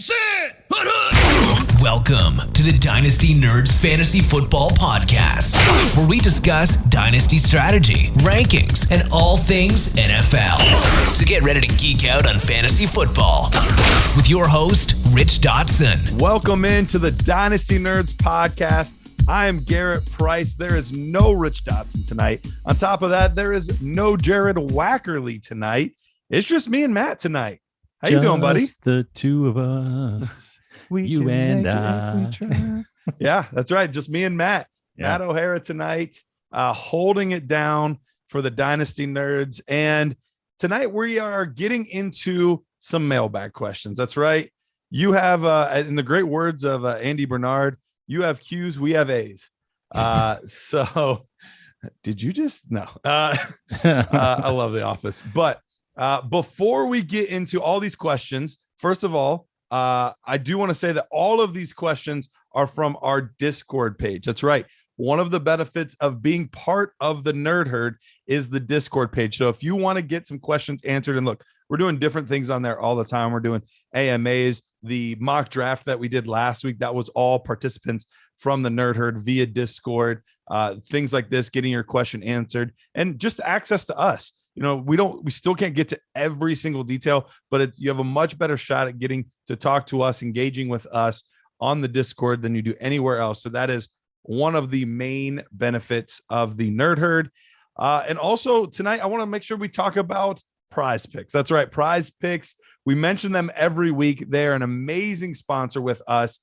Set, Welcome to the Dynasty Nerds Fantasy Football Podcast, where we discuss Dynasty strategy, rankings, and all things NFL. So get ready to geek out on fantasy football with your host, Rich Dotson. Welcome into the Dynasty Nerds Podcast. I am Garrett Price. There is no Rich Dotson tonight. On top of that, there is no Jared Wackerly tonight. It's just me and Matt tonight. How you doing, buddy? The two of us, you and I. Yeah, that's right. Just me and Matt. Yeah. Matt O'Hara tonight, holding it down for the Dynasty Nerds. And tonight we are getting into some mailbag questions. That's right. You have, in the great words of Andy Bernard, you have Q's, we have A's. So did you just? No. I love The Office. But before we get into all these questions, first of all, I do want to say that all of these questions are from our Discord page. That's right. One of the benefits of being part of the Nerd Herd is the Discord page. So if you want to get some questions answered, and look, we're doing different things on there all the time. We're doing AMAs, the mock draft that we did last week. That was all participants from the Nerd Herd via Discord, things like this, getting your question answered, and just access to us. You know, we still can't get to every single detail, but you have a much better shot at getting to talk to us, engaging with us on the Discord than you do anywhere else. So that is one of the main benefits of the Nerd Herd. And also tonight, I want to make sure we talk about Prize Picks. That's right. Prize Picks. We mention them every week. They're an amazing sponsor with us.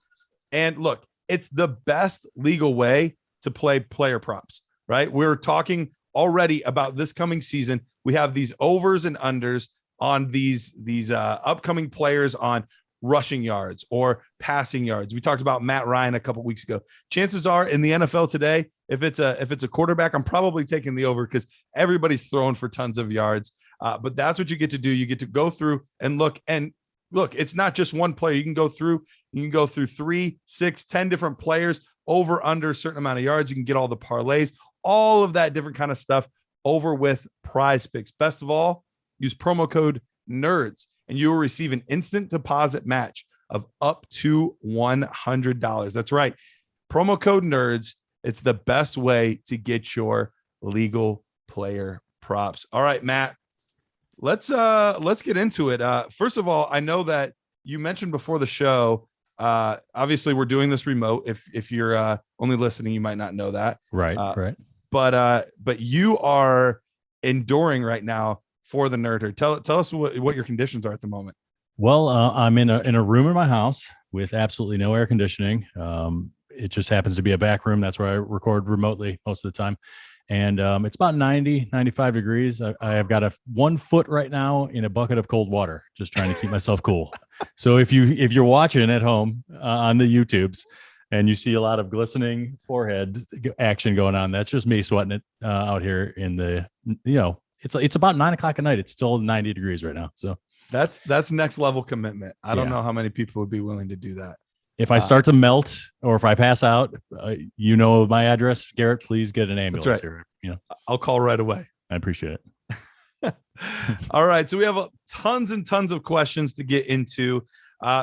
And look, it's the best legal way to play player props, right? We're talking already about this coming season. We have these overs and unders on these upcoming players on rushing yards or passing yards. We talked about Matt Ryan a couple weeks ago. Chances are in the NFL today, if it's a quarterback, I'm probably taking the over because everybody's throwing for tons of yards. But that's what you get to do. You get to go through and look. It's not just one player. You can go through 3, 6, 10 different players over under a certain amount of yards. You can get all the parlays, all of that different kind of stuff over with Prize Picks. Best of all, use promo code NERDS and you will receive an instant deposit match of up to $100. That's right. Promo code NERDS. It's the best way to get your legal player props. All right, Matt, let's get into it. First of all, I know that you mentioned before the show, obviously we're doing this remote. If you're only listening, you might not know that. Right. Right. But you are enduring right now for the Nerd Herd. Tell us what your conditions are at the moment. Well, I'm in a room in my house with absolutely no air conditioning. It just happens to be a back room. That's where I record remotely most of the time. And it's about 95 degrees. I have got 1 foot right now in a bucket of cold water, just trying to keep myself cool. So if you're watching at home on the YouTubes, and you see a lot of glistening forehead action going on, that's just me sweating it out here in the, it's about 9 o'clock at night. It's still 90 degrees right now. So that's next level commitment. I don't know how many people would be willing to do that. If I start to melt or if I pass out, my address, Garrett, please get an ambulance here. I'll call right away. I appreciate it. All right. So we have tons and tons of questions to get into.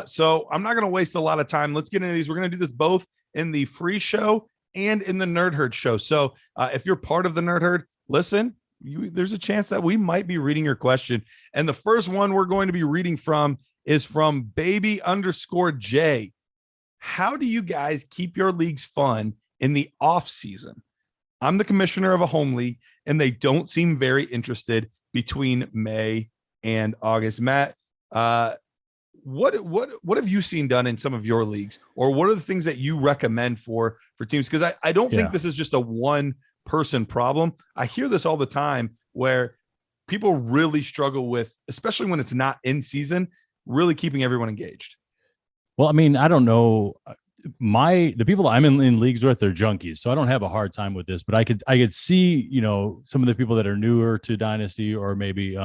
So I'm not going to waste a lot of time. Let's get into these. We're going to do this both in the free show and in the Nerd Herd show. So if you're part of the Nerd Herd, listen, there's a chance that we might be reading your question. And the first one we're going to be reading from is from baby_J. How do you guys keep your leagues fun in the off season? I'm the commissioner of a home league and they don't seem very interested between May and August. Matt, what have you seen done in some of your leagues, or what are the things that you recommend for teams? Because I don't think this is just a one person problem. I hear this all the time where people really struggle with, especially when it's not in season, really keeping everyone engaged. Well, I mean, I don't know. The people I'm in leagues with, they're junkies, so I don't have a hard time with this. But I could see, some of the people that are newer to Dynasty, or maybe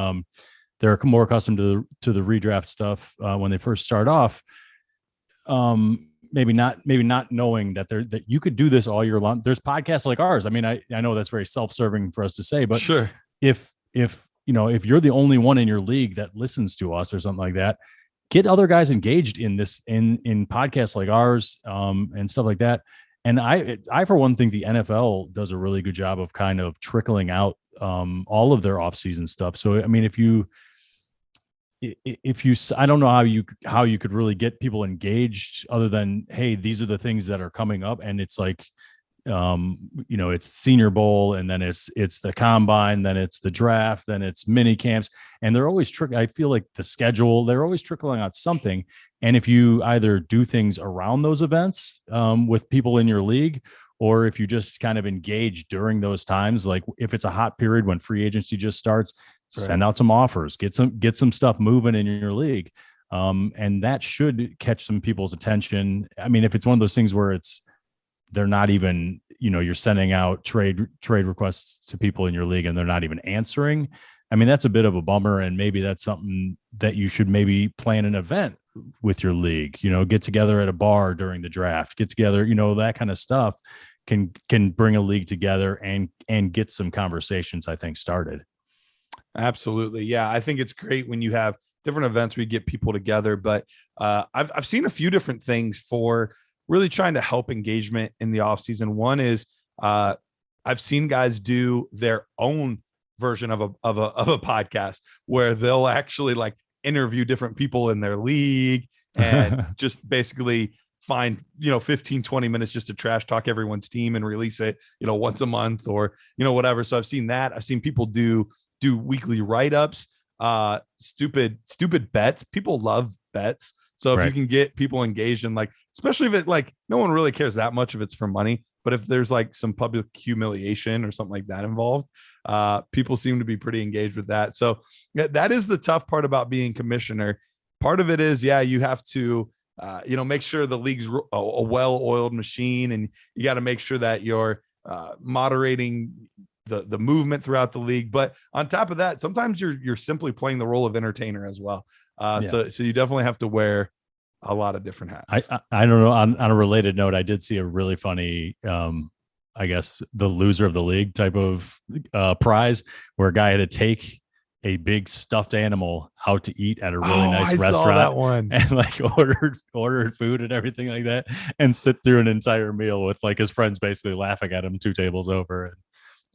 they're more accustomed to the redraft stuff when they first start off. Maybe not knowing that you could do this all year long. There's podcasts like ours. I mean, I know that's very self-serving for us to say, but sure, if you're the only one in your league that listens to us or something like that, get other guys engaged in this, in podcasts like ours, and stuff like that. And I for one think the NFL does a really good job of kind of trickling out all of their offseason stuff. So I mean, if you I don't know how you could really get people engaged other than, hey, these are the things that are coming up, and it's like, it's Senior Bowl, and then it's the combine, then it's the draft, then it's mini camps, and they're always I feel like the schedule, they're always trickling out something. And if you either do things around those events with people in your league, or if you just kind of engage during those times, like if it's a hot period when free agency just starts, send out some offers, get some stuff moving in your league. And that should catch some people's attention. I mean, if it's one of those things where they're not even, you're sending out trade requests to people in your league and they're not even answering, I mean, that's a bit of a bummer. And maybe that's something that you should maybe plan an event with your league, get together at a bar during the draft, get together, that kind of stuff can bring a league together and get some conversations, I think, started. Absolutely. Yeah. I think it's great when you have different events where you get people together, but I've seen a few different things for really trying to help engagement in the off season. One is I've seen guys do their own version of a podcast where they'll actually like interview different people in their league and just basically find 15 20 minutes just to trash talk everyone's team and release it once a month or whatever. So I've seen that. I've seen people do weekly write-ups, stupid bets. People love bets. So if you can get people engaged in, like, especially if it, like, no one really cares that much if it's for money, but if there's like some public humiliation or something like that involved, people seem to be pretty engaged with that. So that is the tough part about being commissioner. Part of it is, you have to, make sure the league's a well-oiled machine, and you got to make sure that you're moderating the movement throughout the league. But on top of that, sometimes you're simply playing the role of entertainer as well. So you definitely have to wear a lot of different hats. I don't know. On a related note, I did see a really funny, I guess, the loser of the league type of prize, where a guy had to take a big stuffed animal out to eat at a really nice restaurant. Saw that one. And like ordered food and everything like that, and sit through an entire meal with like his friends basically laughing at him 2 tables over and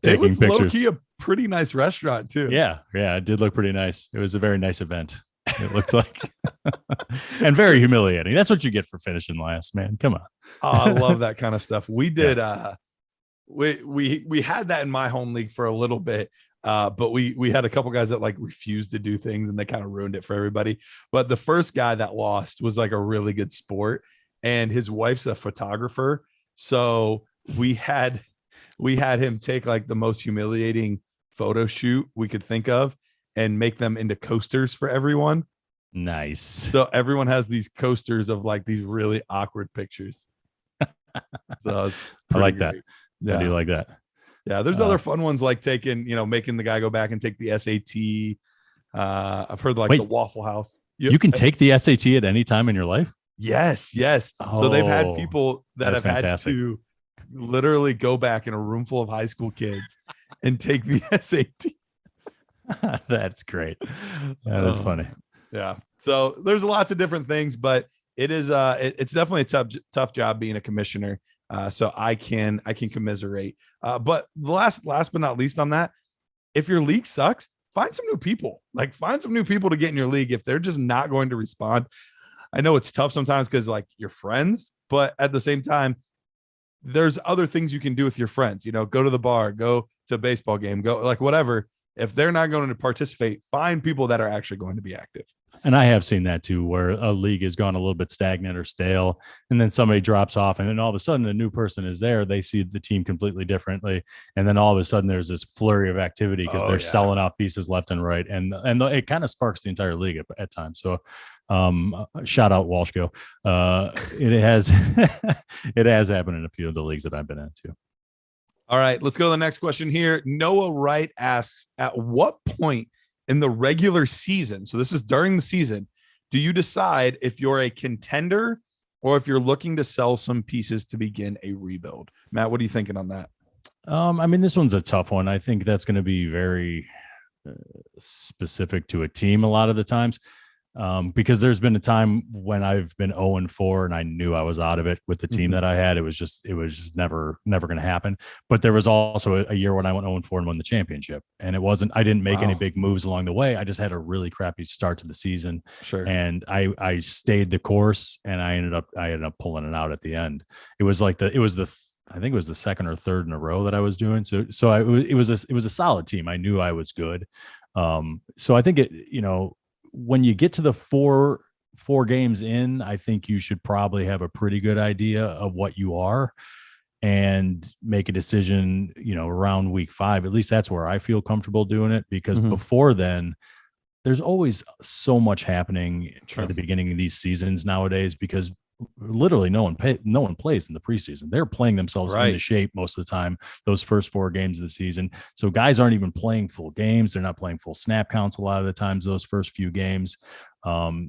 taking pictures. It was low-key a pretty nice restaurant too. Yeah, it did look pretty nice. It was a very nice event, it looked like. And very humiliating. That's what you get for finishing last, man. Come on. Oh, I love that kind of stuff. We did we had that in my home league for a little bit. But we had a couple guys that like refused to do things, and they kind of ruined it for everybody. But the first guy that lost was like a really good sport, and his wife's a photographer. So we had him take like the most humiliating photo shoot we could think of and make them into coasters for everyone. Nice. So everyone has these coasters of like these really awkward pictures. So I like great. that. Yeah. I do like that. Yeah, there's other fun ones like making the guy go back and take the SAT. I've heard the Waffle House. You can take the SAT at any time in your life? Yes. Oh, so they've had people that have fantastic. had to literally go back in a room full of high school kids and take the SAT. That's great. That is funny. Yeah. So there's lots of different things, but it is it's definitely a tough job being a commissioner. So I can commiserate. But the last but not least on that, if your league sucks, find some new people. Like, find some new people to get in your league. If they're just not going to respond, I know it's tough sometimes because like you're friends, but at the same time, there's other things you can do with your friends. Go to the bar, go to a baseball game, go like whatever. If they're not going to participate, find people that are actually going to be active. And I have seen that too, where a league has gone a little bit stagnant or stale, and then somebody drops off, and then all of a sudden a new person is there. They see the team completely differently, and then all of a sudden there's this flurry of activity because they're selling off pieces left and right, and it kind of sparks the entire league at times. So, shout out Walshco. It has it has happened in a few of the leagues that I've been in too. All right, let's go to the next question here. Noah Wright asks, at what point in the regular season, so this is during the season, do you decide if you're a contender or if you're looking to sell some pieces to begin a rebuild? Matt, what are you thinking on that? I mean, this one's a tough one. I think that's going to be very specific to a team a lot of the times. Because there's been a time when I've been 0-4 and I knew I was out of it with the team that I had. It was just never going to happen. But there was also a year when I went 0-4 and won the championship. And I didn't make any big moves along the way. I just had a really crappy start to the season. Sure. And I stayed the course, and I ended up pulling it out at the end. It was like I think it was the second or third in a row that I was doing. So it was a solid team. I knew I was good. So I think when you get to the four games in, I think you should probably have a pretty good idea of what you are and make a decision, around week 5. At least that's where I feel comfortable doing it, because before then, there's always so much happening at the beginning of these seasons nowadays, because literally no one plays in the preseason. They're playing themselves into shape most of the time, those first 4 games of the season. So guys aren't even playing full games. They're not playing full snap counts a lot of the times, those first few games.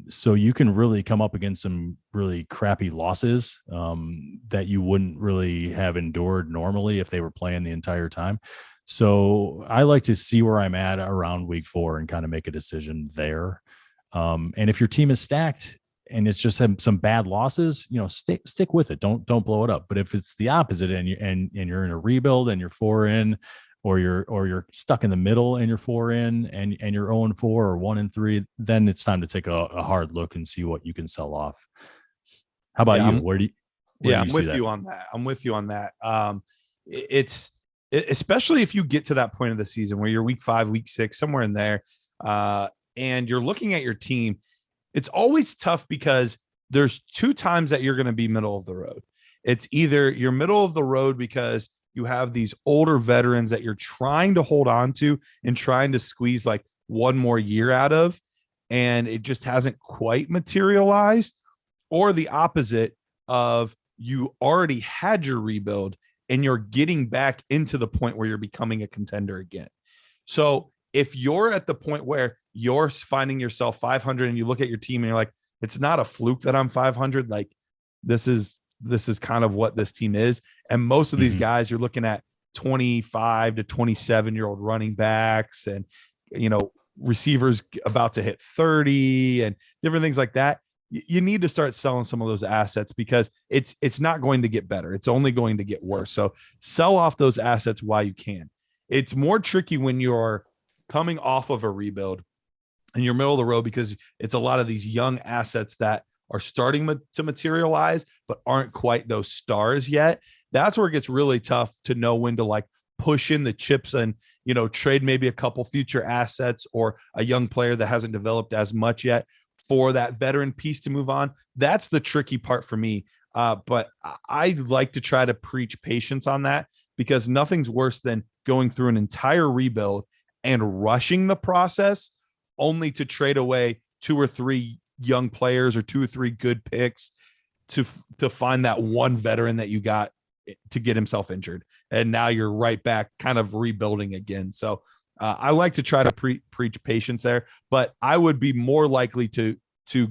So you can really come up against some really crappy losses that you wouldn't really have endured normally if they were playing the entire time. So I like to see where I'm at around week 4 and kind of make a decision there. And if your team is stacked and it's just some bad losses, stick with it. Don't blow it up. But if it's the opposite and you're in a rebuild and you're 4 in, or you're stuck in the middle and you're 4 in and you're 0-4 or 1-3, then it's time to take a hard look and see what you can sell off. How about you? Where do you I'm with you on that. I'm with you on that. It's especially if you get to that point of the season where you're week 5, week 6, somewhere in there, and you're looking at your team. It's always tough because there's 2 times that you're going to be middle of the road. It's either you're middle of the road because you have these older veterans that you're trying to hold on to and trying to squeeze like one more year out of, and it just hasn't quite materialized, or the opposite of you already had your rebuild and you're getting back into the point where you're becoming a contender again. So if you're at the point where you're finding yourself 500 and you look at your team and you're like, it's not a fluke that I'm 500. Like this is kind of what this team is. And most of these guys, you're looking at 25 to 27-year-old running backs and, receivers about to hit 30 and different things like that. You need to start selling some of those assets because it's not going to get better. It's only going to get worse. So sell off those assets while you can. It's more tricky when you're coming off of a rebuild and you're middle of the road, because it's a lot of these young assets that are starting to materialize, but aren't quite those stars yet. That's where it gets really tough to know when to like push in the chips and, trade maybe a couple future assets or a young player that hasn't developed as much yet for that veteran piece to move on. That's the tricky part for me. But I like to try to preach patience on that, because nothing's worse than going through an entire rebuild and rushing the process only to trade away 2 or 3 young players or 2 or 3 good picks to find that one veteran that you got to get himself injured. And now you're right back kind of rebuilding again. So I like to try to preach patience there, but I would be more likely to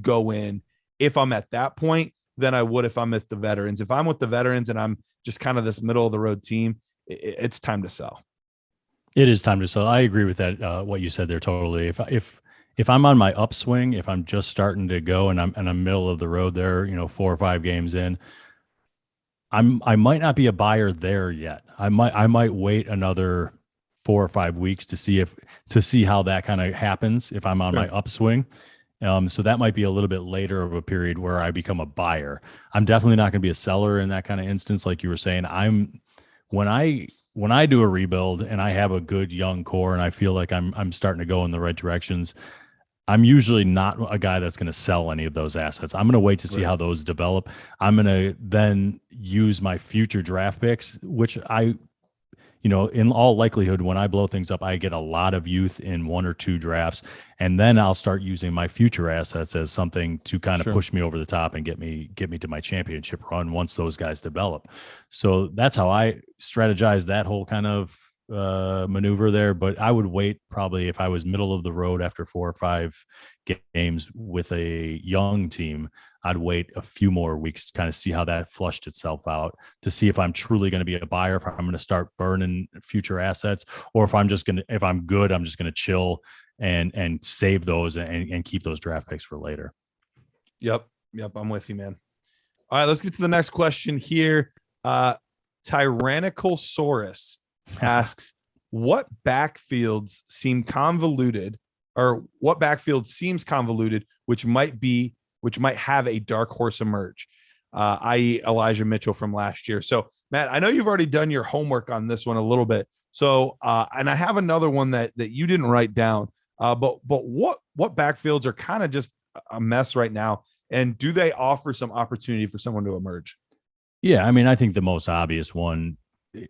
go in if I'm at that point than I would if I'm with the veterans. If I'm with the veterans and I'm just kind of this middle of the road team, it's time to sell. It is time to sell. I agree with that. What you said there totally. If I'm on my upswing, if I'm just starting to go and I'm middle of the road there, 4 or 5 games in, I might not be a buyer there yet. I might wait another 4 or 5 weeks to see how that kind of happens if I'm on my upswing. So that might be a little bit later of a period where I become a buyer. I'm definitely not going to be a seller in that kind of instance, like you were saying. When I do a rebuild and I have a good young core and I feel like I'm starting to go in the right directions, I'm usually not a guy that's going to sell any of those assets. I'm going to wait to see how those develop. I'm going to then use my future draft picks, which in all likelihood, when I blow things up, I get a lot of youth in 1 or 2 drafts, and then I'll start using my future assets as something to kind of push me over the top and get me to my championship run once those guys develop. So that's how I strategize that whole kind of maneuver there. But I would wait probably if I was middle of the road after 4 or 5 games with a young team. I'd wait a few more weeks to kind of see how that flushed itself out, to see if I'm truly going to be a buyer, if I'm going to start burning future assets, or if I'm good, I'm just going to chill and save those and keep those draft picks for later. Yep. I'm with you, man. All right, let's get to the next question here. Tyrannical Saurus asks, what backfields seem convoluted, or what backfield seems convoluted, which might have a dark horse emerge, i.e. Elijah Mitchell from last year. So Matt, I know you've already done your homework on this one a little bit. So, and I have another one that you didn't write down, but what backfields are kind of just a mess right now? And do they offer some opportunity for someone to emerge? Yeah, I mean, I think the most obvious one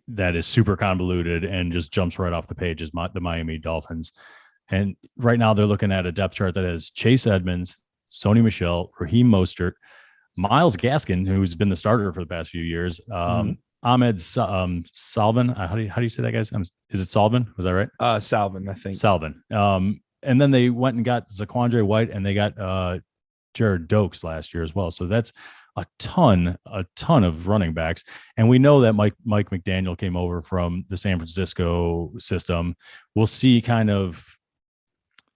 that is super convoluted and just jumps right off the page is the Miami Dolphins. And right now they're looking at a depth chart that has Chase Edmonds, Sony Michel, Raheem Mostert, Myles Gaskin, who's been the starter for the past few years, Ahmed Salvin. How do you say that, guys? Is it Salvin? Was that right? Salvin, I think. Salvin. And then they went and got Zaquandre White, and they got Jared Dokes last year as well. So that's a ton of running backs. And we know that Mike McDaniel came over from the San Francisco system. We'll see kind of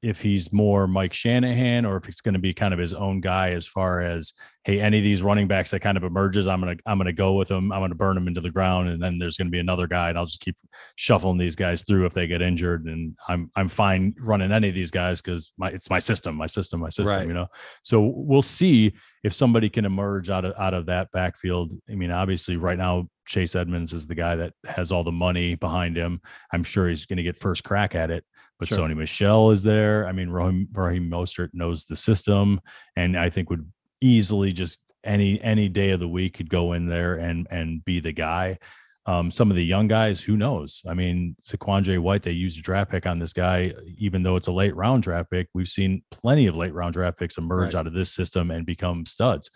if he's more Mike Shanahan or if it's going to be kind of his own guy as far as, hey, any of these running backs that kind of emerges, I'm going to go with them. I'm going to burn them into the ground. And then there's going to be another guy, and I'll just keep shuffling these guys through if they get injured. And I'm fine running any of these guys because it's my system, right. You know? So we'll see if somebody can emerge out of that backfield. I mean, obviously right now, Chase Edmonds is the guy that has all the money behind him. I'm sure he's going to get first crack at it. But sure. Sony Michel is there. I mean, Raheem Mostert knows the system, and I think would easily just any day of the week could go in there and be the guy. Some of the young guys, who knows? I mean, Zaquandre White, they used a draft pick on this guy, even though it's a late round draft pick. We've seen plenty of late round draft picks emerge out of this system and become studs.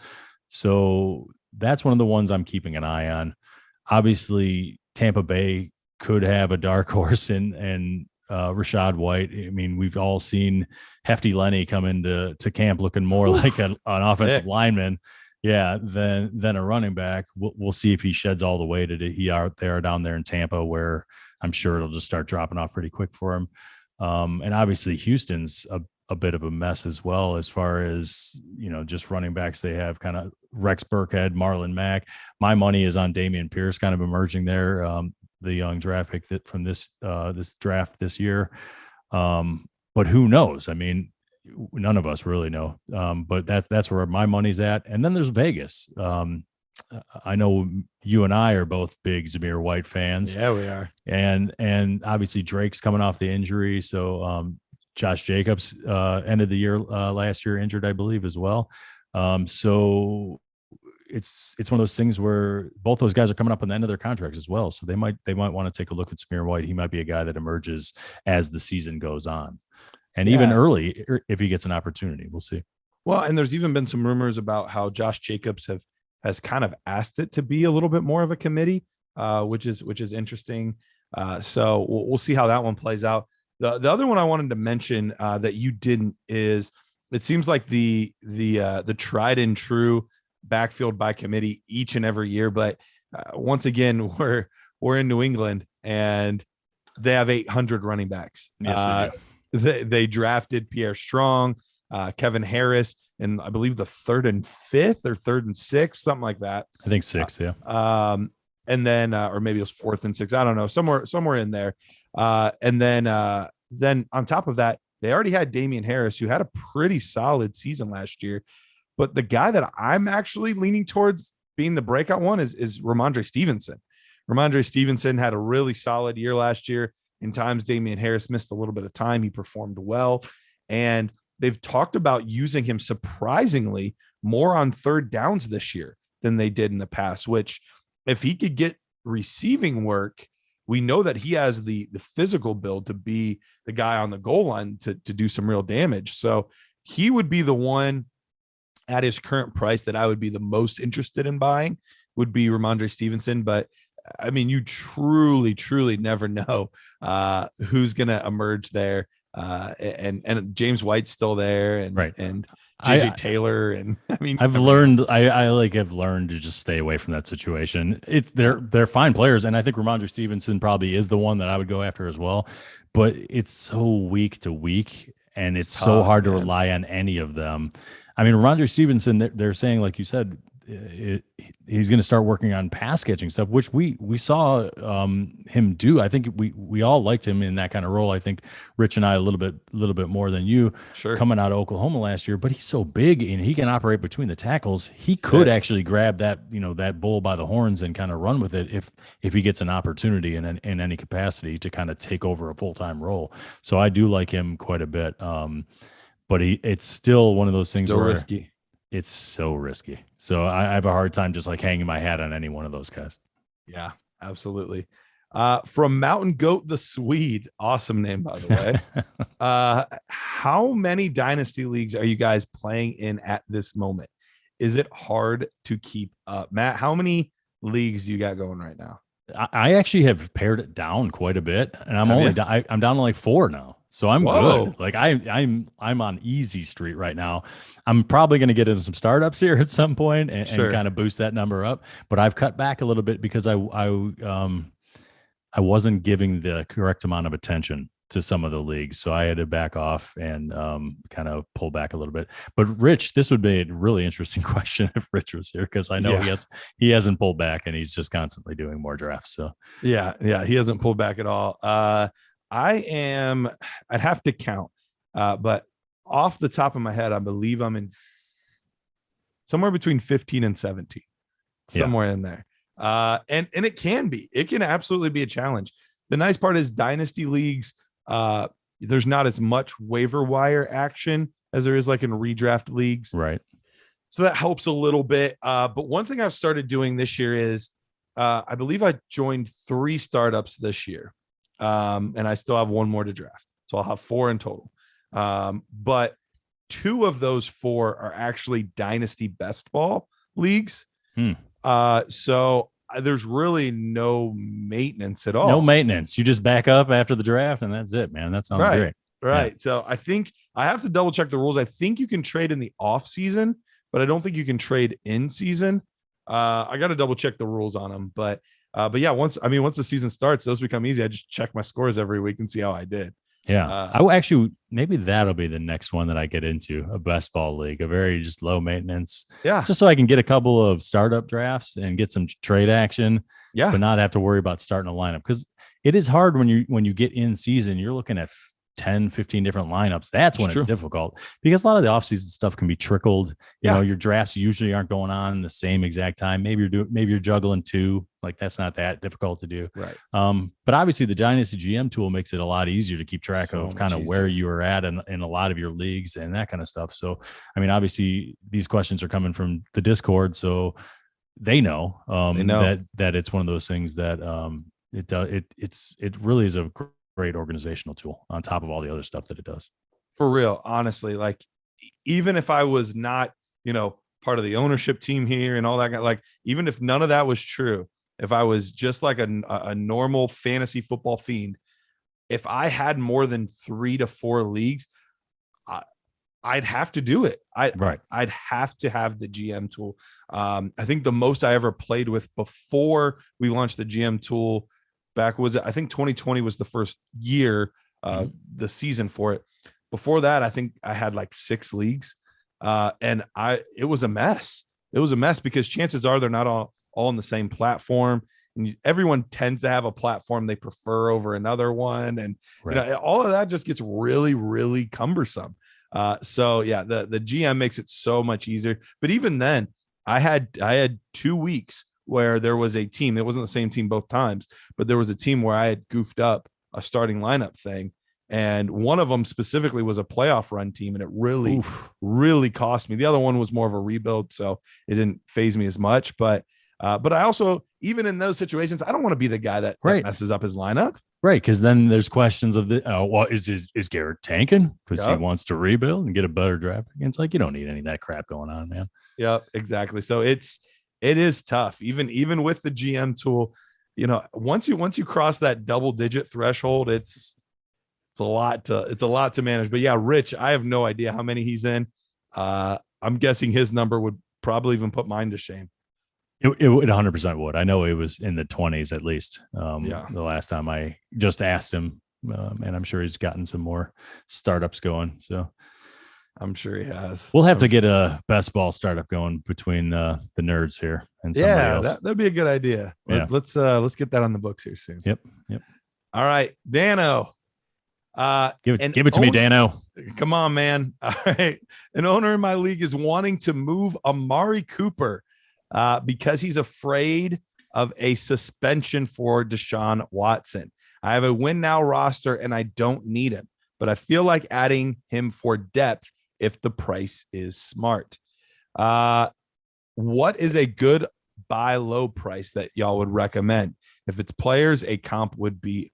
So that's one of the ones I'm keeping an eye on. Obviously, Tampa Bay could have a dark horse and Rashad White. I mean, we've all seen Hefty Lenny come into camp looking more like an offensive lineman, than a running back. We'll see if he sheds all the weight that he out there down there in Tampa, where I'm sure it'll just start dropping off pretty quick for him. And obviously, Houston's a bit of a mess as well, as far as, you know, just running backs. They have kind of Rex Burkhead, Marlon Mack. My money is on Dameon Pierce kind of emerging there. The young draft pick from this draft this year. But who knows? I mean, none of us really know. But that's where my money's at. And then there's Vegas. I know you and I are both big Zamir White fans. Yeah, we are. And obviously Drake's coming off the injury. So Josh Jacobs ended the year last year injured, I believe, as well. So it's one of those things where both those guys are coming up on the end of their contracts as well. So they might want to take a look at Zamir White. He might be a guy that emerges as the season goes on, and even early if he gets an opportunity. We'll see. Well, and there's even been some rumors about how Josh Jacobs has kind of asked it to be a little bit more of a committee, which is interesting. So we'll see how that one plays out. The other one I wanted to mention that you didn't is, it seems like the tried and true backfield by committee each and every year, but once again we're in New England and they have 800 running backs. Yes, they drafted Pierre Strong, Kevin Harris, and I believe the 3rd and 5th or 3rd and 6th, something like that. I think 6th, and then or maybe it was 4th and 6th, I don't know, somewhere in there. And then on top of that, they already had Damian Harris, who had a pretty solid season last year. But the guy that I'm actually leaning towards being the breakout one is Romandre Stevenson. Romandre Stevenson had a really solid year last year. In times, Damian Harris missed a little bit of time. He performed well. And they've talked about using him surprisingly more on third downs this year than they did in the past, which if he could get receiving work, we know that he has the physical build to be the guy on the goal line to do some real damage. So he would be the one at his current price that I would be the most interested in buying, would be Romandre Stevenson. But I mean, you truly never know who's going to emerge there. And James White's still there. And JJ Taylor. And I mean, I've learned to just stay away from that situation. They're fine players. And I think Romandre Stevenson probably is the one that I would go after as well, but it's so week to week and it's so tough, hard to man. rely on any of them. I mean, Romandre Stevenson, they're saying, like you said, he's going to start working on pass catching stuff, which we saw him do. I think we all liked him in that kind of role. I think Rich and I a little bit more than you, Sure. coming out of Oklahoma last year. But he's so big and he can operate between the tackles. He could actually grab that bull by the horns and kind of run with it if he gets an opportunity in any capacity to kind of take over a full-time role. So I do like him quite a bit. But it's still one of those things where risky. It's so risky. So I have a hard time just like hanging my hat on any one of those guys. Yeah, absolutely. From Mountain Goat the Swede, awesome name, by the way. How many dynasty leagues are you guys playing in at this moment? Is it hard to keep up? Matt, how many leagues you got going right now? I actually have pared it down quite a bit, and I'm I'm down to like 4 now. So I'm good. Like I'm on easy street right now. I'm probably going to get into some startups here at some point and kind of boost that number up. But I've cut back a little bit because I wasn't giving the correct amount of attention to some of the leagues. So I had to back off and kind of pull back a little bit. But Rich, this would be a really interesting question if Rich was here, because I know he hasn't pulled back and he's just constantly doing more drafts. So yeah, he hasn't pulled back at all. I'd have to count, but off the top of my head, I believe I'm in somewhere between 15 and 17, somewhere in there. And it can absolutely be a challenge. The nice part is dynasty leagues, there's not as much waiver wire action as there is like in redraft leagues. Right. So that helps a little bit. But one thing I've started doing this year is, I believe I joined 3 startups this year. And I still have 1 more to draft. So I'll have 4 in total. But 2 of those 4 are actually dynasty best ball leagues. So there's really no maintenance at all. No maintenance. You just back up after the draft and that's it, man. That sounds great. Right. Yeah. So I think I have to double check the rules. I think you can trade in the off season, but I don't think you can trade in season. I got to double check the rules on them, but yeah, once the season starts, those become easy. I just check my scores every week and see how I did. Yeah. I will actually, maybe that'll be the next one that I get into, a best ball league, a very just low maintenance. Yeah. Just so I can get a couple of startup drafts and get some trade action. Yeah. But not have to worry about starting a lineup, because it is hard when you get in season, you're looking at 10, 15 different lineups. That's when it's difficult, because a lot of the offseason stuff can be trickled. You know, your drafts usually aren't going on in the same exact time. Maybe you're juggling 2. Like that's not that difficult to do. Right. But obviously the Dynasty GM tool makes it a lot easier to keep track of kind of where you are at in a lot of your leagues and that kind of stuff. So, I mean, obviously these questions are coming from the Discord, so they know, that it's one of those things that it really is a great organizational tool on top of all the other stuff that it does. For real, honestly, like even if I was not, part of the ownership team here and all that, like even if none of that was true, if I was just like a normal fantasy football fiend, if I had more than 3 to 4 leagues, I'd have to do it. I'd have to have the GM tool. I think the most I ever played with before we launched the GM tool back I think 2020 was the first year, the season for it. Before that, I think I had like 6 leagues, and it was a mess. It was a mess because chances are they're not all on the same platform, and everyone tends to have a platform they prefer over another one, and all of that just gets really, really cumbersome. So yeah, the GM makes it so much easier. But even then, I had 2 weeks where there was a team. It wasn't the same team both times, but there was a team where I had goofed up a starting lineup thing. And one of them specifically was a playoff run team, and it really, really cost me. The other one was more of a rebuild, so it didn't phase me as much. But I also, even in those situations, I don't want to be the guy that messes up his lineup. Right, because then there's questions of is Garrett tanking because he wants to rebuild and get a better draft? And it's like, you don't need any of that crap going on, man. Yeah, exactly. So it is tough, even with the GM tool. Once you cross that double-digit threshold, it's a lot to manage. But yeah, Rich, I have no idea how many he's in. I'm guessing his number would probably even put mine to shame. It would 100% would. I know it was in the 20s at least. Yeah. The last time I just asked him, and I'm sure he's gotten some more startups going. So I'm sure he has. We'll have to get a best ball startup going between the nerds here and somebody else. That'd be a good idea. Yeah. Let's get that on the books here soon. Yep. All right, Dano. Give it to me, Dano. Come on, man. All right. An owner in my league is wanting to move Amari Cooper because he's afraid of a suspension for Deshaun Watson. I have a win now roster and I don't need him, but I feel like adding him for depth if the price is smart. What is a good buy low price that y'all would recommend? If it's players, a comp would be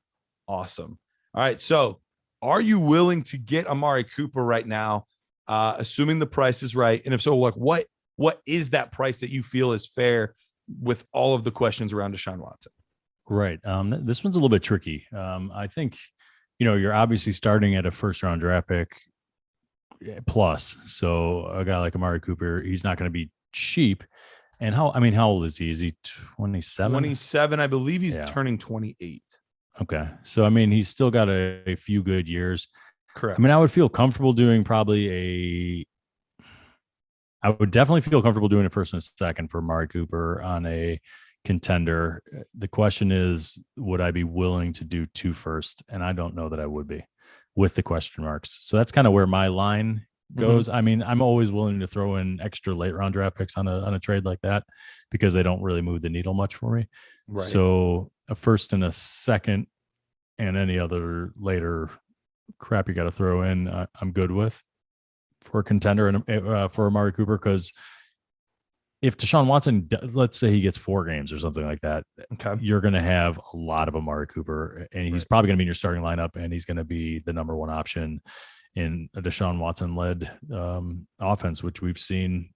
awesome. All right. So are you willing to get Amari Cooper right now, assuming the price is right? And if so, like what is that price that you feel is fair with all of the questions around Deshaun Watson? Right. This one's a little bit tricky. I think, you're obviously starting at a first round draft pick plus. So a guy like Amari Cooper, he's not going to be cheap. And how old is he? Is he 27? 27. I believe he's turning 28. Okay. So, he's still got a few good years. Correct. I would feel comfortable doing I would definitely feel comfortable doing a first and a second for Amari Cooper on a contender. The question is, would I be willing to do 2 first? And I don't know that I would be, with the question marks. So that's kind of where my line goes. I'm always willing to throw in extra late round draft picks on a trade like that because they don't really move the needle much for me. Right. So a first and a second and any other later crap you got to throw in, I'm good with for a contender and for Amari Cooper, because if Deshaun Watson, let's say he gets 4 games or something like that, okay, you're going to have a lot of Amari Cooper, and he's probably going to be in your starting lineup, and he's going to be the number 1 option in a Deshaun Watson-led offense, which we've seen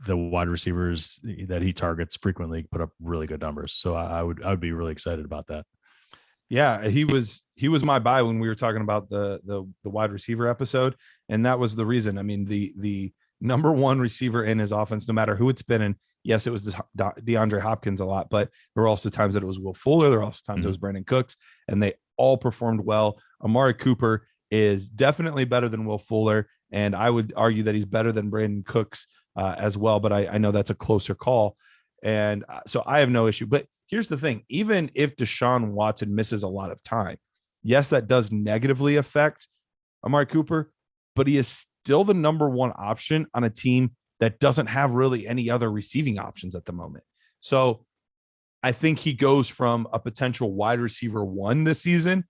the wide receivers that he targets frequently put up really good numbers. So I would be really excited about that. Yeah, he was my buy when we were talking about the wide receiver episode, and that was the reason. The number 1 receiver in his offense, no matter who it's been in. Yes, it was DeAndre Hopkins a lot, but there were also times that it was Will Fuller. There were also times it was Brandon Cooks, and they all performed well. Amari Cooper is definitely better than Will Fuller, and I would argue that he's better than Brandon Cooks as well, but I know that's a closer call, and so I have no issue. But here's the thing. Even if Deshaun Watson misses a lot of time, yes, that does negatively affect Amari Cooper, but he is still the number 1 option on a team that doesn't have really any other receiving options at the moment. So I think he goes from a potential wide receiver 1 this season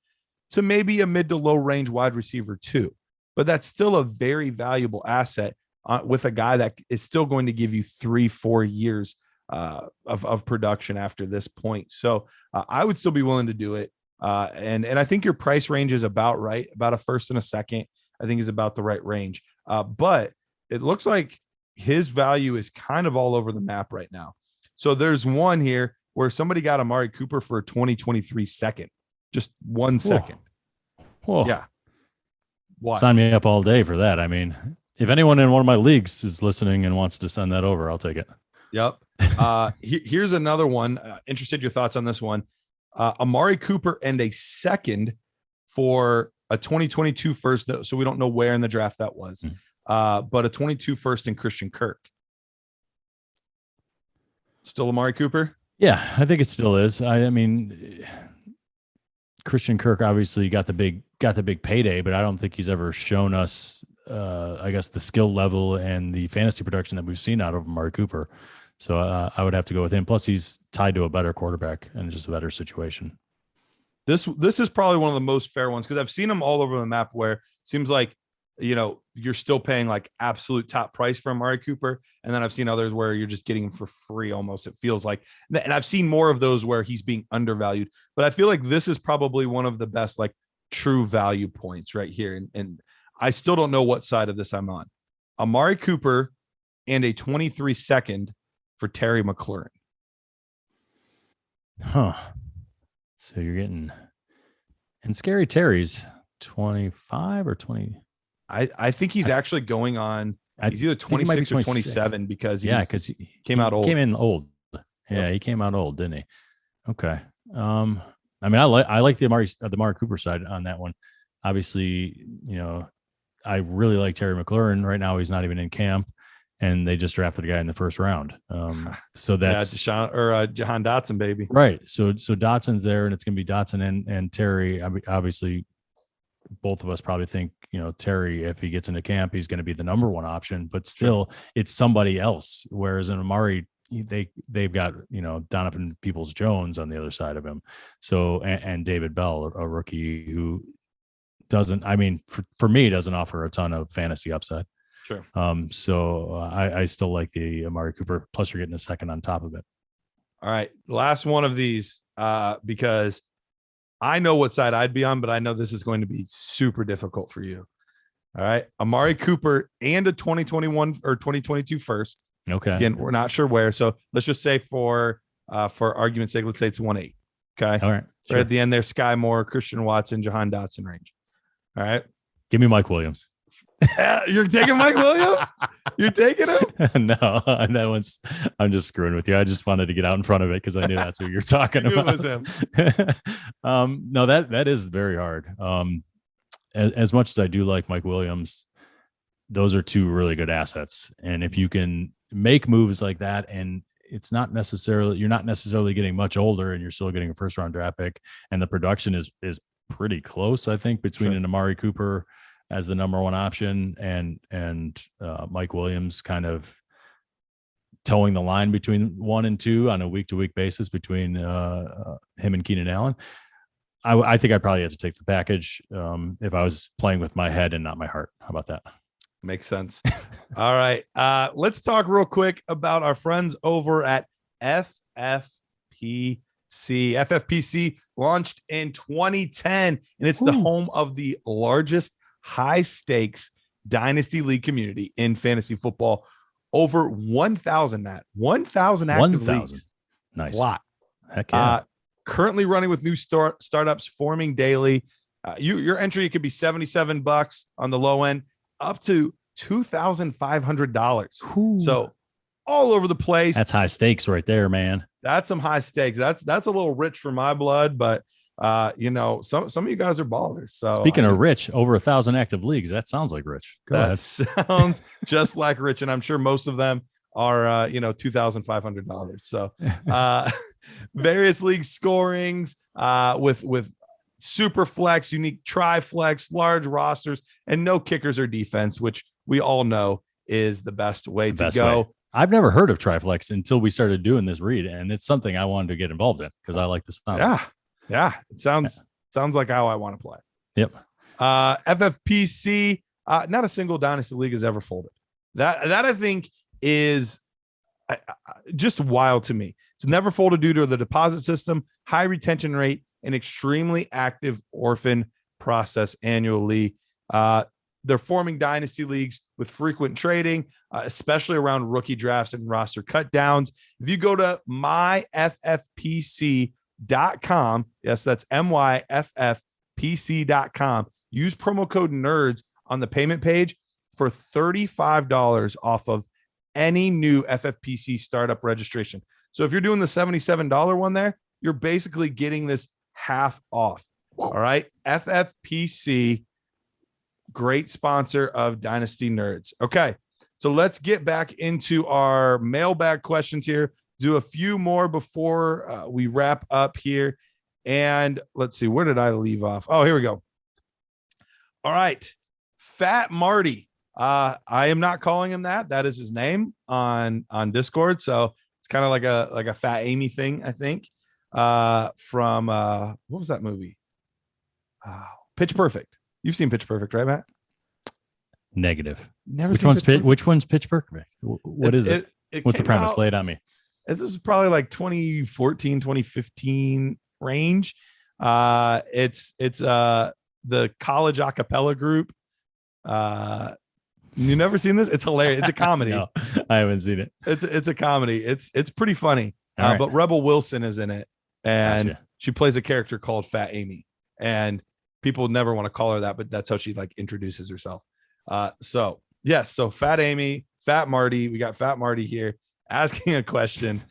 to maybe a mid to low range wide receiver 2, but that's still a very valuable asset with a guy that is still going to give you 3-4 years of production after this point. So I would still be willing to do it. And I think your price range is about right, about a first and a second. I think is about the right range. But it looks like his value is kind of all over the map right now. So there's one here where somebody got Amari Cooper for a 2023 second, just 1 second. Whoa. Yeah. What? Sign me up all day for that. If anyone in one of my leagues is listening and wants to send that over, I'll take it. Yep. Here's another one. Interested your thoughts on this one. Amari Cooper and a second for a 2022 first. So we don't know where in the draft that was, but a 22 first in Christian Kirk. Still Amari Cooper? Yeah, I think it still is. Christian Kirk obviously got the big payday, but I don't think he's ever shown us, the skill level and the fantasy production that we've seen out of Amari Cooper. So I would have to go with him. Plus, he's tied to a better quarterback and just a better situation. This is probably one of the most fair ones because I've seen them all over the map where it seems like, you're still paying like absolute top price for Amari Cooper. And then I've seen others where you're just getting him for free almost, it feels like. And I've seen more of those where he's being undervalued. But I feel like this is probably one of the best like true value points right here. And I still don't know what side of this I'm on. Amari Cooper and a 23 second for Terry McLaurin. Huh. So you're getting, and Scary Terry's 25 or 20. I think he's actually going on. He's either 26 or 27 because he came out old. Came in old. Yeah, he came out old, didn't he? Okay. I mean, I like the Amari Cooper side on that one. Obviously, I really like Terry McLaurin. Right now, he's not even in camp, and they just drafted a guy in the first round. So that's Jahan Dotson, baby. Right. So Dotson's there, and it's going to be Dotson and Terry. Obviously, both of us probably think, Terry, if he gets into camp, he's going to be the number one option, but still it's somebody else. Whereas in Amari, they've got, Donovan Peoples-Jones on the other side of him. So, and David Bell, a rookie who doesn't, for me, doesn't offer a ton of fantasy upside. Sure. So I still like the Amari Cooper, plus you're getting a second on top of it. All right. Last one of these, because I know what side I'd be on, but I know this is going to be super difficult for you. All right. Amari Cooper and a 2021 or 2022 first. Okay. Again, we're not sure where. So let's just say for argument's sake, let's say it's 1-8. Okay. All right. Sure. Right at the end there, Sky Moore, Christian Watson, Jahan Dotson range. All right. Give me Mike Williams. You're taking Mike Williams? You're taking him? No, I'm just screwing with you. I just wanted to get out in front of it because I knew that's what you're talking about. It was him. No, that is very hard. As much as I do like Mike Williams, those are two really good assets. And if you can make moves like that, and you're not necessarily getting much older, and you're still getting a first round draft pick, and the production is pretty close, I think, between an Amari Cooper as the number one option and Mike Williams kind of towing the line between 1 and 2 on a week-to-week basis between him and Keenan Allen. I think I'd probably have to take the package if I was playing with my head and not my heart. How about that? Makes sense. All right. Let's talk real quick about our friends over at FFPC. FFPC launched in 2010, and it's the home of the largest high stakes dynasty league community in fantasy football. Over 1,000 active leagues. Nice. It's a lot. Heck yeah. Currently running with new startups forming daily. Your entry could be $77 on the low end, up to $2,500. So all over the place. That's high stakes right there, man. That's some high stakes. That's a little rich for my blood, but some of you guys are ballers. So speaking of rich, over 1,000 active leagues. That sounds like rich. Go ahead. Sounds just like rich, and I'm sure most of them are $2,500. So various league scorings with super flex, unique tri flex, large rosters, and no kickers or defense, which we all know is the best way to go. I've never heard of Triflex until we started doing this read, and it's something I wanted to get involved in because I like the sound. Yeah. It sounds like how I want to play. Yep. FFPC, not a single dynasty league has ever folded. That I think is just wild to me. It's never folded due to the deposit system, high retention rate, and extremely active orphan process annually. They're forming dynasty leagues with frequent trading, especially around rookie drafts and roster cut downs. If you go to myffpc.com, yes, that's myffpc.com, use promo code NERDS on the payment page for $35 off of any new FFPC startup registration. So if you're doing the $77 one there, you're basically getting this half off. All right. FFPC, great sponsor of Dynasty Nerds. Okay. So let's get back into our mailbag questions here. Do a few more before we wrap up here. And let's see, where did I leave off? Oh, here we go. All right. Fat Marty. I am not calling him that. That is his name on Discord. So it's kind of like a Fat Amy thing, I think. From what was that movie? Pitch Perfect. You've seen Pitch Perfect, right, Matt? Negative. Never. Which one's Pitch Perfect? What is it? What's the premise? Lay it on me. This is probably like 2014, 2015 range. It's the college a cappella group. You never seen this? It's hilarious. It's a comedy. No, I haven't seen it. It's a comedy. It's pretty funny. Right. But Rebel Wilson is in it, and Gotcha. She plays a character called Fat Amy, and people never want to call her that, but that's how she like introduces herself. So yes, so Fat Amy, Fat Marty, we got Fat Marty here asking a question.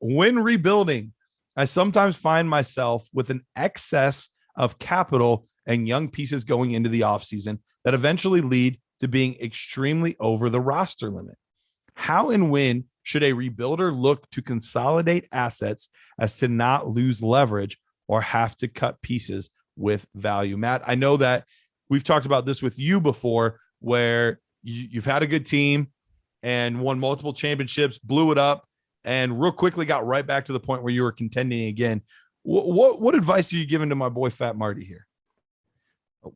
When rebuilding, I sometimes find myself with an excess of capital and young pieces going into the offseason that eventually lead to being extremely over the roster limit. How and when should a rebuilder look to consolidate assets as to not lose leverage or have to cut pieces with value? Matt, I know that we've talked about this with you before, where you've had a good team and won multiple championships, blew it up, and real quickly got right back to the point where you were contending again. What advice are you giving to my boy Fat Marty here?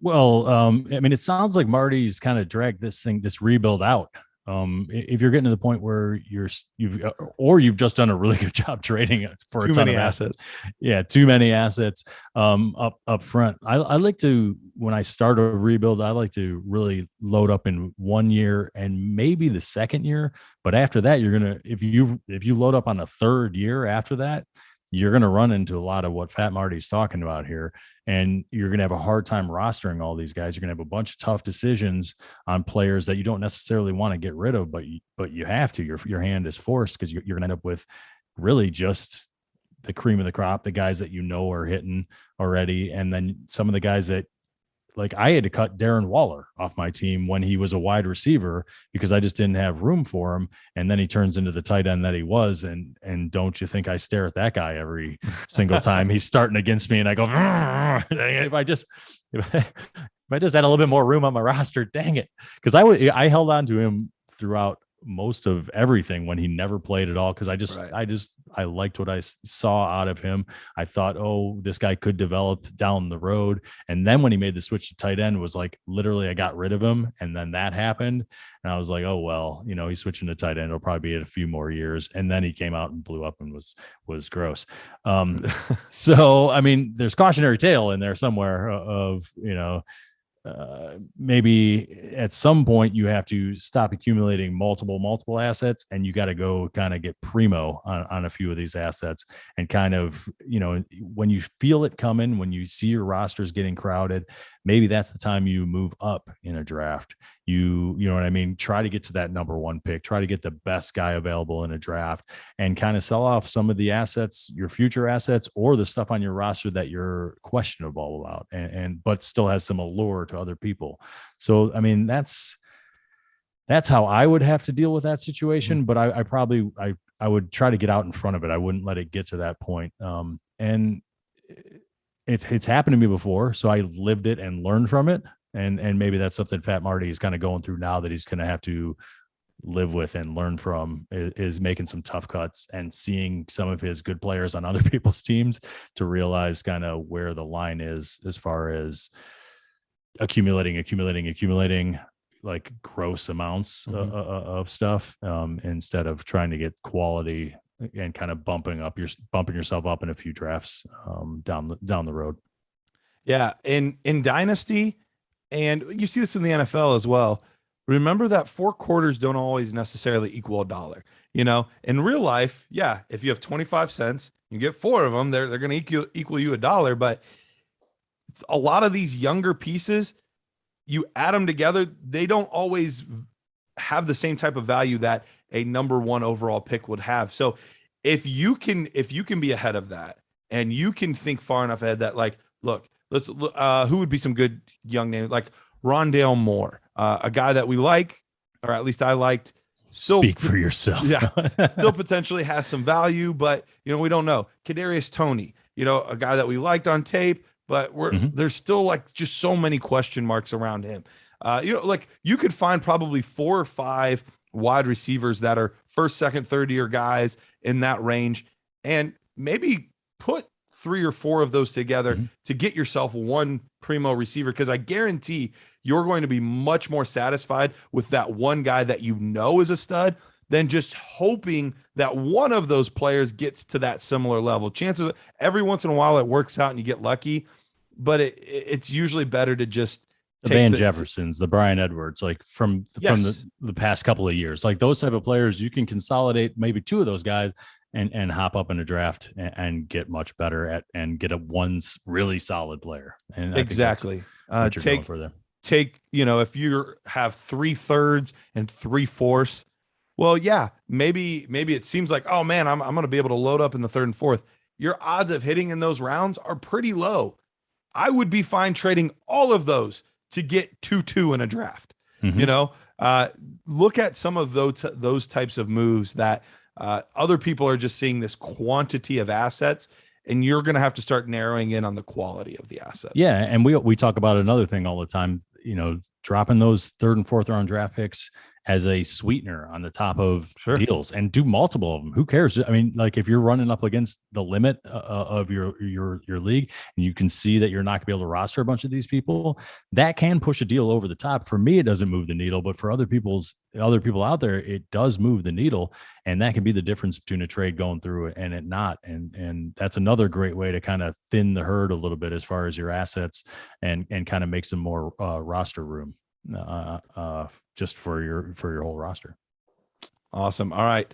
Well, I mean, it sounds like Marty's kind of dragged this rebuild out. If you're getting to the point where you've just done a really good job trading for a ton of assets. Yeah, too many assets up front. I like to, when I start a rebuild, I like to really load up in 1 year and maybe the second year. But after that, you're gonna, if you load up on the third year after that, you're going to run into a lot of what Fat Marty's talking about here. And you're going to have a hard time rostering all these guys. You're going to have a bunch of tough decisions on players that you don't necessarily want to get rid of, but you have to. Your hand is forced, because you're going to end up with really just the cream of the crop, the guys that you know are hitting already. And then some of the guys that, like, I had to cut Darren Waller off my team when he was a wide receiver because I just didn't have room for him. And then he turns into the tight end that he was. And don't you think I stare at that guy every single time he's starting against me? And I go, if I just had a little bit more room on my roster, dang it. Because I held on to him throughout most of everything when he never played at all, because I liked what I saw out of him. I thought, oh, this guy could develop down the road. And then when he made the switch to tight end, was like, literally I got rid of him, and then that happened, and I was like, oh well, he's switching to tight end, it'll probably be a few more years. And then he came out and blew up and was gross. So I mean, there's cautionary tale in there somewhere of maybe at some point you have to stop accumulating multiple assets, and you got to go kind of get primo on a few of these assets, and kind of, when you feel it coming, when you see your rosters getting crowded, maybe that's the time you move up in a draft. You know what I mean? Try to get to that number one pick, try to get the best guy available in a draft, and kind of sell off some of the assets, your future assets, or the stuff on your roster that you're questionable about, but still has some allure to other people. So, I mean, that's how I would have to deal with that situation. But I would try to get out in front of it. I wouldn't let it get to that point. And it's happened to me before, so I lived it and learned from it. And maybe that's something Fat Marty is kind of going through now, that he's going to have to live with and learn from, is making some tough cuts and seeing some of his good players on other people's teams to realize kind of where the line is as far as accumulating like gross amounts of stuff, instead of trying to get quality and kind of bumping yourself up in a few drafts down the road. Yeah. In Dynasty, and you see this in the NFL as well, remember that 4 quarters don't always necessarily equal $1. In real life, yeah, if you have 25 cents, you get 4 of them, they're going to equal you $1. But it's a lot of these younger pieces, you add them together, they don't always have the same type of value that a number 1 overall pick would have. So if you can be ahead of that, and you can think far enough ahead that, like, look, let's who would be some good young names, like Rondale Moore, a guy that we like, or at least I liked. Speak for yourself. Yeah, still potentially has some value, but we don't know. Kadarius Toney, a guy that we liked on tape, but there's still like just so many question marks around him. Like you could find probably 4 or 5 wide receivers that are first, second, third year guys in that range, and maybe put 3 or 4 of those together to get yourself one primo receiver. Because I guarantee you're going to be much more satisfied with that one guy that is a stud than just hoping that one of those players gets to that similar level. Chances every once in a while it works out and you get lucky, but it's usually better to just the Van Jeffersons, the Brian Edwards, like from the past couple of years, like those type of players, you can consolidate maybe 2 of those guys and hop up in a draft and get much better at, and get a one really solid player. And exactly. take, if you have 3/3 and 3/4, well, yeah, maybe it seems like, oh man, I'm going to be able to load up in the third and fourth. Your odds of hitting in those rounds are pretty low. I would be fine trading all of those to get 2-2 in a draft. Look at some of those types of moves that other people are just seeing this quantity of assets, and you're going to have to start narrowing in on the quality of the assets. Yeah. And we talk about another thing all the time, dropping those third and fourth round draft picks as a sweetener on the top of deals, and do multiple of them. Who cares? I mean, like if you're running up against the limit of your league, and you can see that you're not gonna be able to roster a bunch of these people, that can push a deal over the top. For me, it doesn't move the needle, but for other people out there, it does move the needle, and that can be the difference between a trade going through and it not. And that's another great way to kind of thin the herd a little bit as far as your assets, and kind of make some more roster room. Just for your whole roster. Awesome. All right.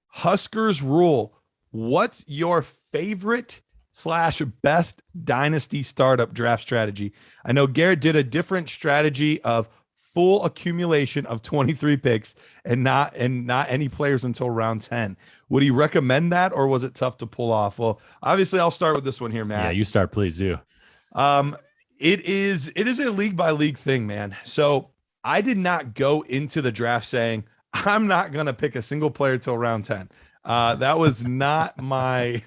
Huskers rule. What's your favorite / best dynasty startup draft strategy? I know Garrett did a different strategy of full accumulation of 23 picks and not any players until round 10. Would he recommend that, or was it tough to pull off? Well, obviously I'll start with this one here, Matt. Yeah, you start, please do. It is a league by league thing, man. So I did not go into the draft saying I'm not going to pick a single player till round 10. That was not my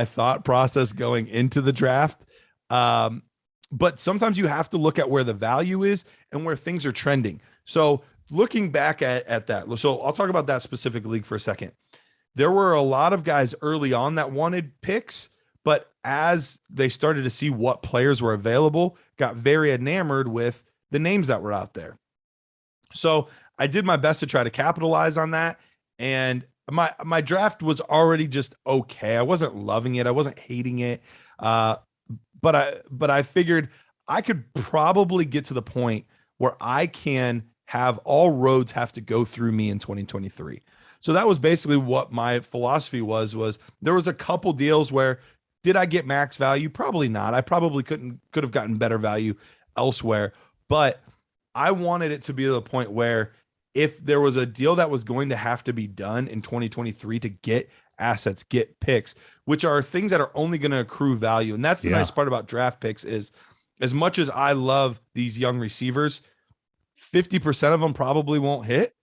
thought process going into the draft. But sometimes you have to look at where the value is and where things are trending. So looking back at that, so I'll talk about that specific league for a second. There were a lot of guys early on that wanted picks, but as they started to see what players were available, got very enamored with the names that were out there. So I did my best to try to capitalize on that. And my draft was already just okay. I wasn't loving it. I wasn't hating it. But I figured I could probably get to the point where I can have all roads have to go through me in 2023. So that was basically what my philosophy was there was a couple deals where, did I get max value? Probably not. I probably could have gotten better value elsewhere, but I wanted it to be to the point where if there was a deal that was going to have to be done in 2023 to get assets, get picks, which are things that are only going to accrue value. And that's the nice part about draft picks is, as much as I love these young receivers, 50% of them probably won't hit.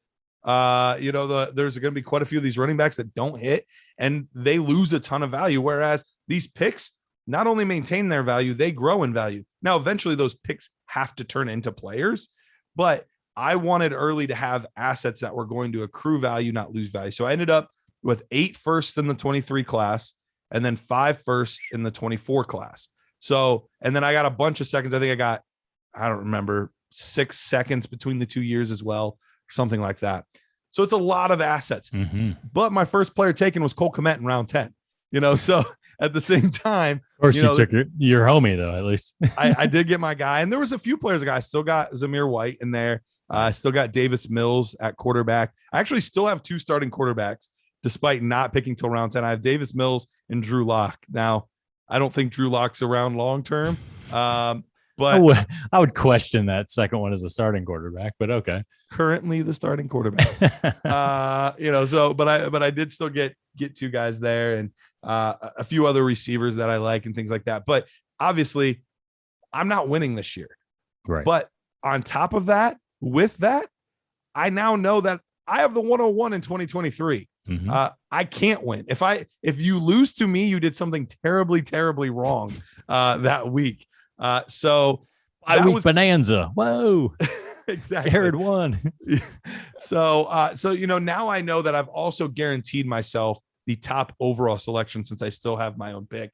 There's going to be quite a few of these running backs that don't hit, and they lose a ton of value. Whereas these picks not only maintain their value, they grow in value. Now, eventually those picks have to turn into players, but I wanted early to have assets that were going to accrue value, not lose value. So I ended up with 8 firsts in the 23 class and then 5 firsts in the 24 class. So, and then I got a bunch of seconds. I think I don't remember, 6 seconds between the 2 years as well, or something like that. So it's a lot of assets. Mm-hmm. But my first player taken was Cole Kmet in round 10. So at the same time, of course, you took your homie though. At least I did get my guy, and there was a few players. I still got Zamir White in there. I still got Davis Mills at quarterback. I actually still have 2 starting quarterbacks, despite not picking till round 10. I have Davis Mills and Drew Lock. Now, I don't think Drew Lock's around long term, but I would question that second one as a starting quarterback. But okay, currently the starting quarterback. But I did still get 2 guys there, and a few other receivers that I like and things like that. But obviously, I'm not winning this year. Right. But on top of that, with that, I now know that I have the 101 in 2023. Mm-hmm. I can't win. If you lose to me, you did something terribly, terribly wrong that week. So that was bonanza. Whoa. Exactly. Jared won. So now I know that I've also guaranteed myself the top overall selection since I still have my own pick.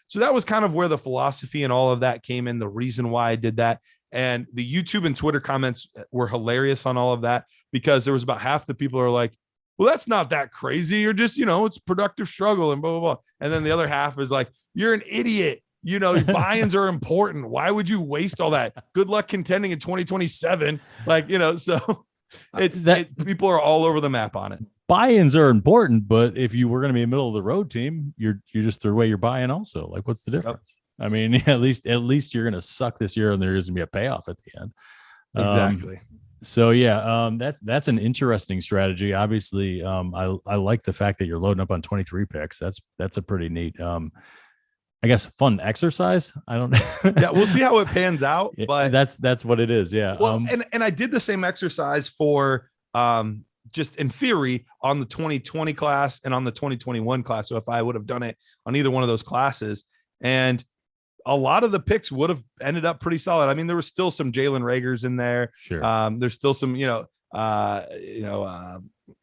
So that was kind of where the philosophy and all of that came in, the reason why I did that. And the YouTube and Twitter comments were hilarious on all of that, because there was about half the people are like, well, that's not that crazy. You're just, it's productive struggle and blah, blah, blah. And then the other half is like, you're an idiot. Buy-ins are important. Why would you waste all that? Good luck contending in 2027. So people are all over the map on it. Buy-ins are important, but if you were going to be a middle of the road team, you just threw away your buy-in also. Like, what's the difference? Yep. I mean, at least you're going to suck this year, and there's going to be a payoff at the end. Exactly. So yeah, that's an interesting strategy. Obviously, I like the fact that you're loading up on 23 picks. That's a pretty neat, I guess, fun exercise. I don't know. Yeah, we'll see how it pans out, but that's what it is. Yeah. Well, and I did the same exercise for just in theory on the 2020 class and on the 2021 class. So if I would have done it on either one of those classes, and a lot of the picks would have ended up pretty solid. I mean, there was still some Jalen Ragers in there. Sure. There's still some,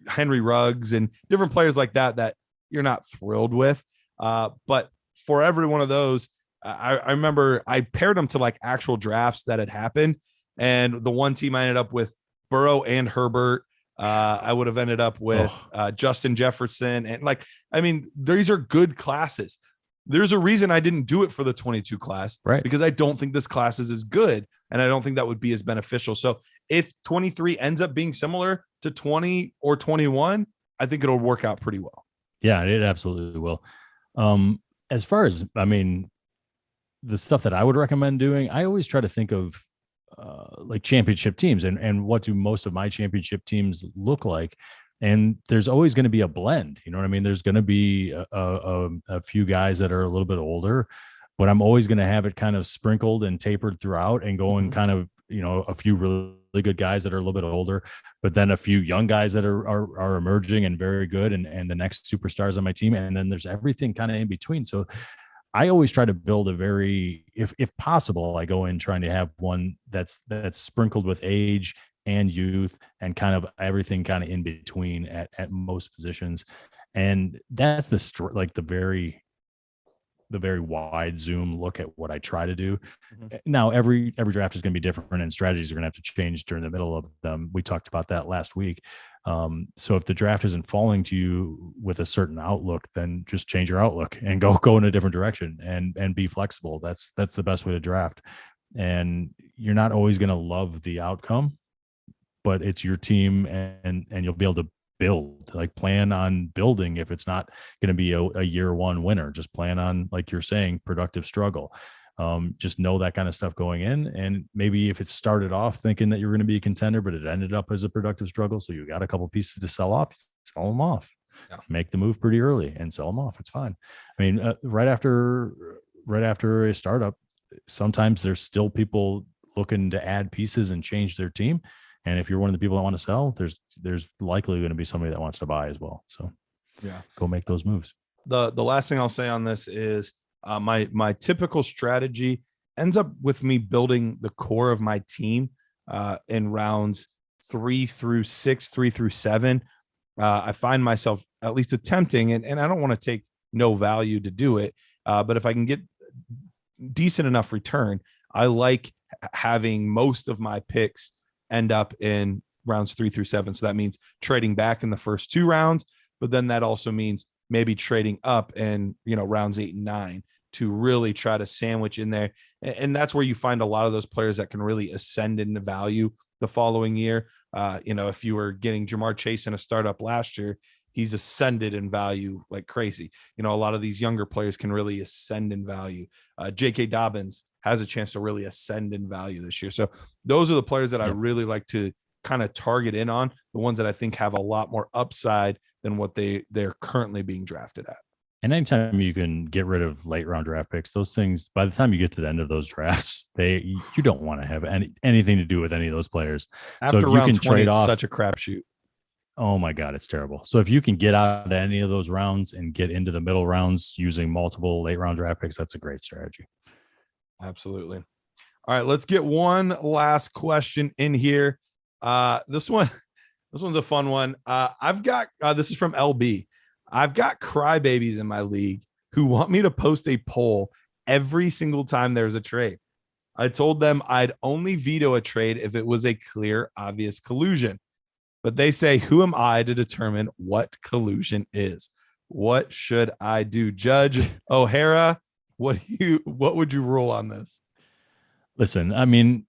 Henry Ruggs and different players like that you're not thrilled with. But for every one of those, I remember I paired them to like actual drafts that had happened. And the one team I ended up with Burrow and Herbert. I would have ended up with Justin Jefferson. And these are good classes. There's a reason I didn't do it for the 22 class, right? Because I don't think this class is as good. And I don't think that would be as beneficial. So if 23 ends up being similar to 20 or 21, I think it'll work out pretty well. Yeah, it absolutely will. As far as, the stuff that I would recommend doing, I always try to think of like championship teams and what do most of my championship teams look like. And there's always going to be a blend, you know what I mean? There's going to be a few guys that are a little bit older, but I'm always going to have it kind of sprinkled and tapered throughout and going kind of, a few really good guys that are a little bit older, but then a few young guys that are emerging and very good and the next superstars on my team. And then there's everything kind of in between. So I always try to build a very, if possible, I go in trying to have one that's sprinkled with age and youth and kind of everything kind of in between at most positions. And that's the very wide zoom look at what I try to do. Mm-hmm. Now, every draft is going to be different and strategies are going to have to change during the middle of them. We talked about that last week. So if the draft isn't falling to you with a certain outlook, then just change your outlook and go in a different direction and be flexible. That's the best way to draft. And you're not always going to love the outcome, but it's your team and you'll be able to build, like plan on building. If it's not going to be a year one winner, just plan on, like you're saying, productive struggle. Just know that kind of stuff going in. And maybe if it started off thinking that you're going to be a contender, but it ended up as a productive struggle, so you got a couple pieces to sell off, sell them off. Yeah. Make the move pretty early and sell them off. It's fine. I mean, right after a startup, sometimes there's still people looking to add pieces and change their team. And if you're one of the people that want to sell, there's likely going to be somebody that wants to buy as well. So yeah, go make those moves. The last thing I'll say on this is my typical strategy ends up with me building the core of my team in rounds 3 through 6, 3 through 7. I find myself at least attempting, and I don't want to take no value to do it, but if I can get decent enough return, I like having most of my picks end up in rounds 3 through 7. So that means trading back in the first 2 rounds, but then that also means maybe trading up in, rounds 8 and 9 to really try to sandwich in there. And that's where you find a lot of those players that can really ascend into value the following year. If you were getting Jamar Chase in a startup last year, he's ascended in value like crazy. A lot of these younger players can really ascend in value. J.K. Dobbins has a chance to really ascend in value this year. So those are the players that I really like to kind of target in on, the ones that I think have a lot more upside than what they're currently being drafted at. And anytime you can get rid of late round draft picks, those things, by the time you get to the end of those drafts, you don't want to have anything to do with any of those players. After so if round you can 20, trade off, such a crapshoot. Oh my God, it's terrible. So if you can get out of any of those rounds and get into the middle rounds using multiple late round draft picks, that's a great strategy. Absolutely. All right, let's get one last question in here. This one's a fun one. I've got this is from LB. I've got crybabies in my league who want me to post a poll every single time there's a trade. I told them I'd only veto a trade if it was a clear, obvious collusion. But they say, who am I to determine what collusion is? What should I do? Judge O'Hara, what would you rule on this? Listen, I mean,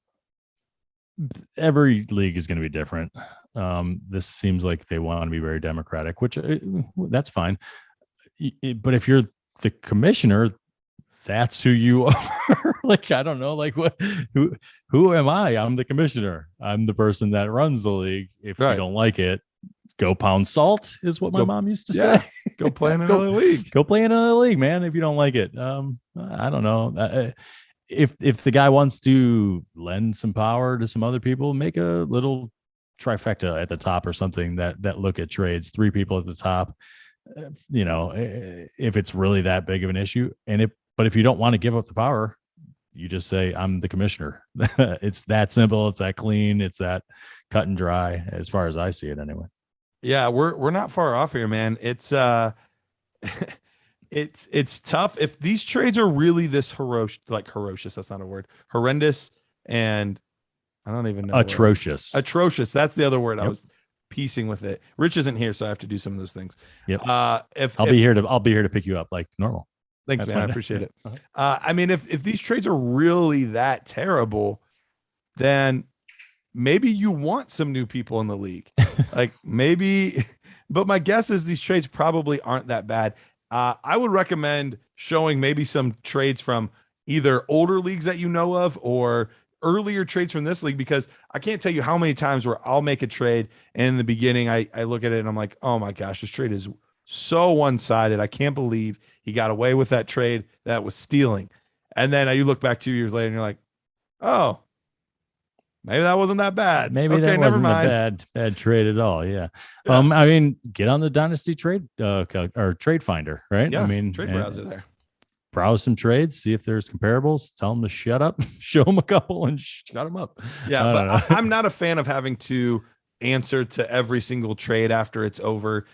every league is going to be different. This seems like they want to be very democratic, which that's fine. But if you're the commissioner, that's who you are. Like, I don't know, like who am I? I'm the commissioner. I'm the person that runs the league. If you don't like it, go pound salt is what my mom used to say. Go play in another league. Go play in another league, man. If you don't like it. I don't know. If the guy wants to lend some power to some other people, make a little trifecta at the top or something that look at trades, 3 people at the top, if it's really that big of an issue. But if you don't want to give up the power, you just say, I'm the commissioner. It's that simple. It's that clean. It's that cut and dry as far as I see it anyway. Yeah, we're not far off here, man. It's it's tough. If these trades are really this ferocious, that's not a word. Horrendous, and I don't even know. Atrocious. Atrocious. That's the other word. Yep. I was piecing with it. Rich isn't here, so I have to do some of those things. Yep. I'll be here to pick you up like normal. Thanks, man. I appreciate it. I mean, if these trades are really that terrible, then maybe you want some new people in the league. Like maybe, but my guess is these trades probably aren't that bad. I would recommend showing maybe some trades from either older leagues that you know of or earlier trades from this league, because I can't tell you how many times where I'll make a trade and in the beginning I look at it and I'm like, oh my gosh, this trade is so one-sided. I can't believe he got away with that trade that was stealing. And then you look back 2 years later and you're like, oh, maybe that wasn't that bad. Maybe that wasn't a bad trade at all. Yeah. I mean, get on the Dynasty trade or trade finder, right? Yeah, I mean, trade browser there. Browse some trades, see if there's comparables, tell them to shut up, show them a couple and shut them up. Yeah, but I'm not a fan of having to answer to every single trade after it's over.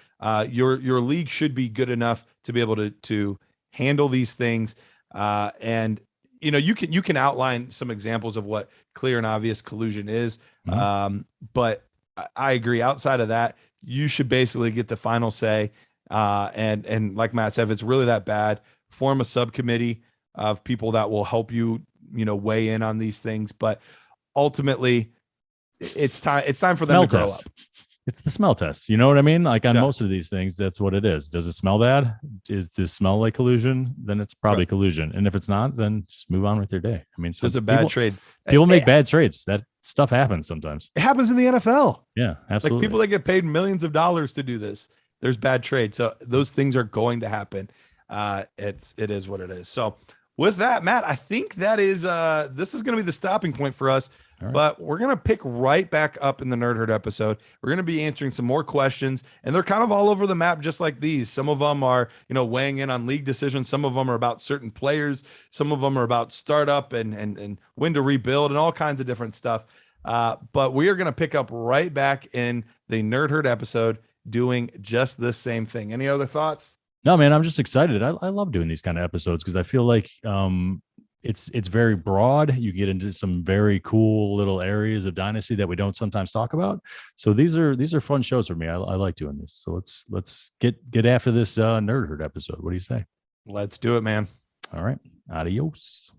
Your league should be good enough to be able to handle these things. And you can outline some examples of what clear and obvious collusion is. Mm-hmm. But I agree. Outside of that, you should basically get the final say. And like Matt said, if it's really that bad, form a subcommittee of people that will help you, weigh in on these things. But ultimately, it's time for them to grow up. It's the smell test. You know what I mean? Like on most of these things, that's what it is. Does it smell bad? Is this smell like collusion? Then it's probably collusion. And if it's not, then just move on with your day. I mean, it's a bad trade. People make bad trades. That stuff happens sometimes. It happens in the NFL. Yeah, absolutely. Like people that get paid millions of dollars to do this, there's bad trades. So those things are going to happen. It is what it is. So with that, Matt, I think that is this is going to be the stopping point for us. Right. But we're going to pick right back up in the Nerd Herd episode. We're going to be answering some more questions, and they're kind of all over the map, just like these. Some of them are, weighing in on league decisions. Some of them are about certain players. Some of them are about startup and when to rebuild and all kinds of different stuff. But we are going to pick up right back in the Nerd Herd episode doing just the same thing. Any other thoughts? No, man, I'm just excited. I love doing these kind of episodes because I feel like it's very broad. You get into some very cool little areas of Dynasty that we don't sometimes talk about. So these are fun shows for me. I like doing this. So let's get after this Nerd Herd episode. What do you say? Let's do it, man. All right. Adios.